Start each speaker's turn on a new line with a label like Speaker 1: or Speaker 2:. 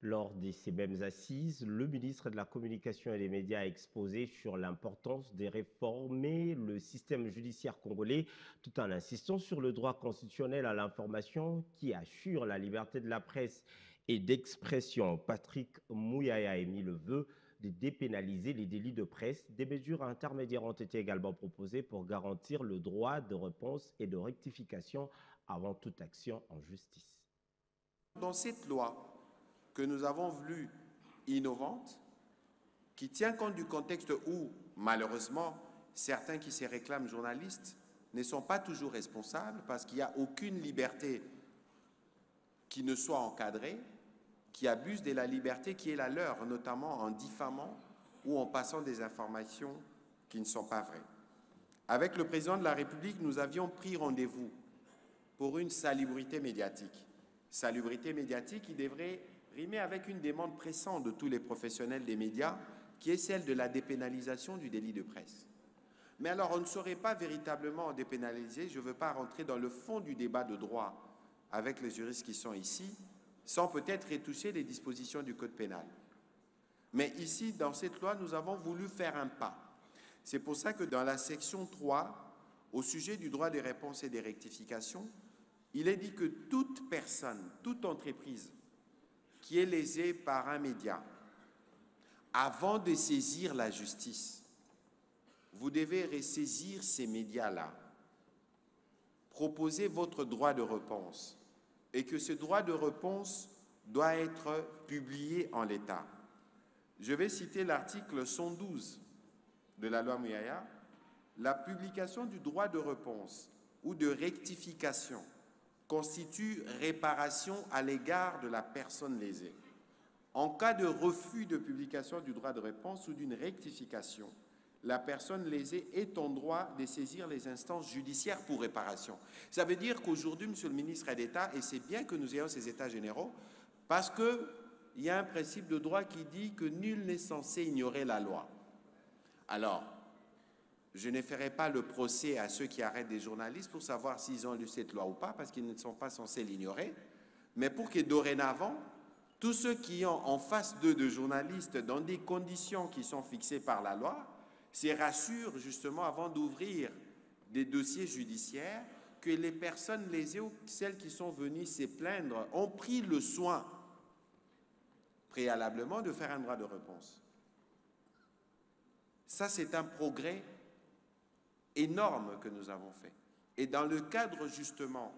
Speaker 1: Lors de ces mêmes assises, le ministre de la Communication et des Médias a exposé sur l'importance de réformer le système judiciaire congolais, tout en insistant sur le droit constitutionnel à l'information qui assure la liberté de la presse et d'expression. Patrick Mouyaya a émis le vœu de dépénaliser les délits de presse. Des mesures intermédiaires ont été également proposées pour garantir le droit de réponse et de rectification avant toute action en justice.
Speaker 2: Dans cette loi que nous avons voulu innovante, qui tient compte du contexte où, malheureusement, certains qui se réclament journalistes ne sont pas toujours responsables parce qu'il n'y a aucune liberté qui ne soit encadrée, qui abuse de la liberté qui est la leur, notamment en diffamant ou en passant des informations qui ne sont pas vraies. Avec le président de la République, nous avions pris rendez-vous pour une salubrité médiatique. Salubrité médiatique qui devrait rimer avec une demande pressante de tous les professionnels des médias, qui est celle de la dépénalisation du délit de presse. Mais alors, on ne saurait pas véritablement dépénaliser, je ne veux pas rentrer dans le fond du débat de droit avec les juristes qui sont ici, sans peut-être retoucher les dispositions du Code pénal. Mais ici, dans cette loi, nous avons voulu faire un pas. C'est pour ça que dans la section 3, au sujet du droit des réponses et des rectifications, il est dit que toute personne, toute entreprise qui est lésée par un média, avant de saisir la justice, vous devez ressaisir ces médias-là, proposer votre droit de réponse et que ce droit de réponse doit être publié en l'état. Je vais citer l'article 112 de la loi Mouyaya. La publication du droit de réponse ou de rectification constitue réparation à l'égard de la personne lésée. En cas de refus de publication du droit de réponse ou d'une rectification, la personne lésée est en droit de saisir les instances judiciaires pour réparation. Ça veut dire qu'aujourd'hui, Monsieur le ministre d'État, et c'est bien que nous ayons ces états généraux, parce qu'il y a un principe de droit qui dit que nul n'est censé ignorer la loi. Alors, je ne ferai pas le procès à ceux qui arrêtent des journalistes pour savoir s'ils ont lu cette loi ou pas, parce qu'ils ne sont pas censés l'ignorer, mais pour que dorénavant, tous ceux qui ont en face d'eux de journalistes dans des conditions qui sont fixées par la loi, se rassurent justement avant d'ouvrir des dossiers judiciaires que les personnes lésées ou celles qui sont venues se plaindre ont pris le soin préalablement de faire un droit de réponse. Ça, c'est un progrès énorme que nous avons fait. Et dans le cadre justement